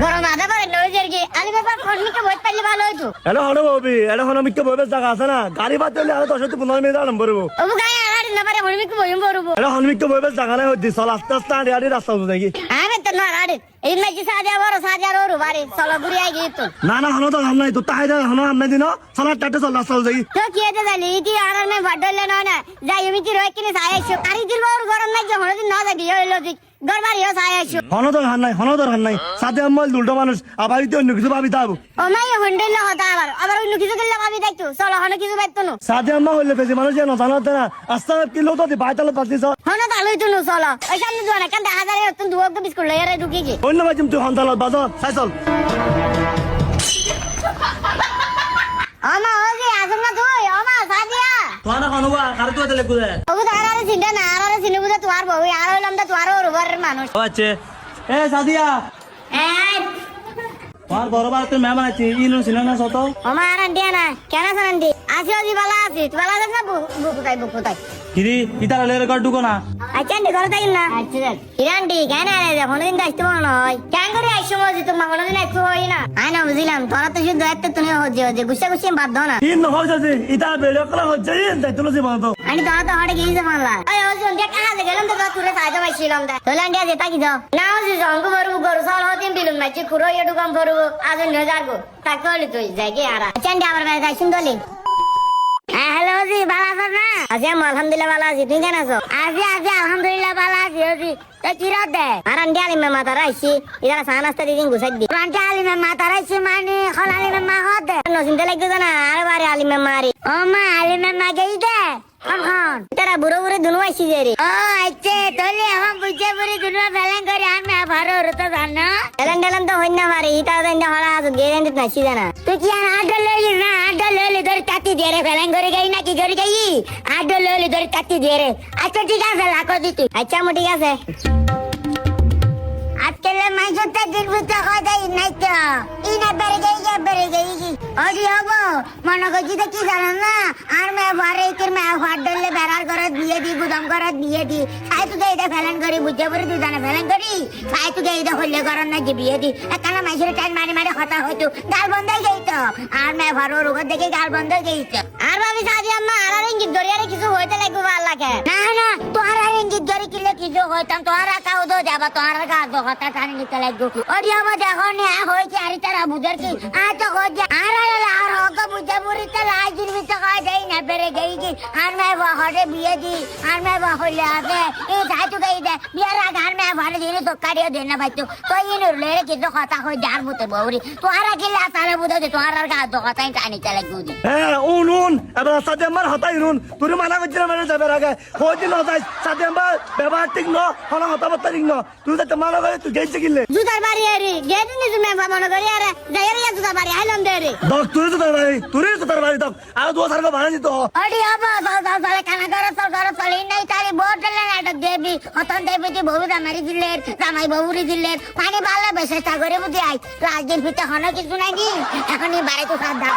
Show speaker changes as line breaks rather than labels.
গরম আদা করে নজর কি আলি বাবা ফোনকে বই পাইলে ভালো হইতো
এটা হলো ববি এটা হনমিককে বইবে জায়গা আছে না গাড়ি বাদ দিলে আর 10-15 মিনিট আরাম করবো
ওবু গায় আর না পারে হনমিকে বইম বরবো
এটা হনমিককে বইবে জায়গা নাই হইছে চল আস্তে আস্তে আড়ি আড়ি রাস্তা উঠে গি
আমি তো না আড়ি এই মাঝে সাজা বড় সাজা রোরু বাড়ি চলো ঘুরে আই গিয়ে
না না হনো তো হাম নাই তো তাই হনো হাম নাই দিন চল টাটে চল রাস্তা উঠে গি
তো কি আছে জানি কি আর না বড়লে না যাই আমি কি রয় কিনে সাই আইছো আরি দিল বড় গরম নাই যে হনো দিন না যাবি হইলো ঠিক গরবারি হো সাই আইছো
হনো তো হান নাই হনো তো হান নাই সাথে আম্মাল দুলটো মানুষ আবার তো অন্য কিছু ভাবি তাবো
ও মাই হন্ডেল হতা আবার অন্য কিছু করলে ভাবি দেখতো চলো হনো কিছু বাইতো না
সাথে আম্মা হইলে পেছি মানুষ যেন জানাতে না আস্তে কিলো তো বাইতালে পাতিছ
হনো তালই তো চলো ওই সামনে জোনা কান 10,000 তুমি দুয়াক বিস্কুট লইরে ঢুকি কি
অন্য বাজিম তুই হন্তালত বাজ চাই চল
আমা ওজি আসুন না তুই আমা সাদিয়া
তোরা হনবা কার তুই তালে কুদে
ওগো দাঁড়ারে চিন্তা না আরে চিনে বুঝে তোর বউ আর হইলাম তো তোর ওরবার মানুষ
ও আচ্ছা এ সাদিয়া
এই
তোমার বড়বার তুই মেহমান আছি ইনো সিনা সত
আমা আর আন্টি না কেন আছেন আন্টি আসি ওজি বালা আছি তুই বালা আছিস না বুকু তাই
কিরি ইতার লে রেকর্ড ঢুকো না
আচ্ছা আন্টি ঘরে থাকি না আচ্ছা ইরান্টি কেন আরে যখন দিন আসতে মনে হয় কেন করে আইসো মজি তোমার কোনো দিন একটু হয় না আই না বুঝিলাম তোরা তো শুধু একটা তুমি হচ্ছে গুছা গুছি বাদ দাও না
ইন হয় যাচ্ছে ইতা বেড়ে কলা হচ্ছে ইন তাই তুলো জীবন তো
আনি তোরা তো হড়ে গিয়ে মানলা ওই ওজি অন্তে কাজে গেলাম তো তুরে সাহায্য পাইছিলাম দা তোলা আন্টি যেটা কি যাও না ওজি জঙ্গু বরু গরু সাল হতিম বিলুম না চি কুরো এডু কম বরু আজ ন যাগো তাকে হলি তুই যাই কি আর আচ্ছা আন্টি আমার বাড়ি যাইছুন দলি হ্যালো জি ভালো আছো না আছি আমি আলহামদুলিল্লাহ ভালো আছি তুই কেন আছো আজি আলহামদুলিল্লাহ ভালো আছি জি তো কি রাত দে আর আন্টি আলিমে মাথা রাইছি ইদারা সান নাস্তা দিদিন গুছাই দি আন্টি আলিমে মাথা রাইছি মানে খল আলিমে মা হদে নসিনতে লাগতো না আর বারে আলিমে মারি ও মা আলিমে মা গই দে খন তেরা বুড়ো বুড়ো দুনো আইছি যে রে ও আচ্ছা তোলে এখন বুঝে বুড়ি দুনো বেলেন করে আমি ভারো রতো জানো বেলেন তো হইনা মারি ইটা দেন হলা আজ গেরেন দিত নাছি জানা তুই কি আর আড্ডা লইলি না আড্ডা লইলি ধরে কাটি দিয়ে রে বেলেন করে গই না কি করে গই আড্ডা লইলি ধরে কাটি দিয়ে রে আচ্ছা ঠিক আছে লাখো দিতি আচ্ছা মো ঠিক আছে আজকেলে মাইজতে দিলবিতে কদাই নাই তো ইনা বেরে গই ওজি হবো মনে করছি তো কি জানো না আর মে বারে কির মে ফাডলে বেরার করে দিয়ে দি গুদাম করে দিয়ে দি খাই তো দেই দে ফেলেন করি বুঝে পড়ে তুই জানা ফেলেন করি খাই তো দেই দে হলে করার না যে বিয়ে দি একানা মাইসের টাইম মারি মারি কথা হইতো গাল বন্ধ হয়ে গই তো আর মে ভারো রোগ দেখে গাল বন্ধ হয়ে গই তো আর ভাবি সাজি আম্মা আর ইঙ্গিত দরিয়ারে কিছু হইতে লাগবে ভাল লাগে না না তোর আর ইঙ্গিত দরি কিলে কিছু হইতাম তোর কাউ দো যাবা তোর গা দো কথা টানি নিতে লাগবে ওডি আমার দেখো না হইছে আর তারা বুঝার কি আ তো গজা আর ওকে বুঝে বুড়িতে লাজির ভিতরে কয় দেই না বেরে গই কি আর মে হড়ে বিয়ে দি আর মে হইলে আবে এই যাই তো গই দে বিয়ার আগে আর মে ভাড়ে দিনে তো কাড়িয়ে দে না ভাই তো ইন লে কিছু কথা কই যার মতে বউরি তোরা কি লাসালে বুঝে তোর আর গা দো কথা টানি চলে গুদি
হ্যাঁ উন এবার সাথে আমার হতাই নুন তুই মানা করছিস মানে যাবে আগে হইতে না যাই সাথে আমার ব্যবহার ঠিক ন হলা হতাবার্তা ঠিক ন তুই তো মানা করে তুই গেইছে কিলে
জুতার বাড়ি আরে গেদি নি তুমি মনে করি আরে যাইরে জুতার বাড়ি আইলাম দে রে
দক তুই তো তার বাড়ি দক আর দো সারকে ভাড়া দিত
ওডি আবা সালে কানা করে চলে নাই তারি বোটলে নাটক দেবি হতন দেবি যে বউরা মারি দিলের জামাই বউরি দিলের পানি ভালো বেশ চেষ্টা করে বুঝি আই রাজদিন ভিতরে হনো কিছু নাই নি এখনই বাড়ি তো সাদা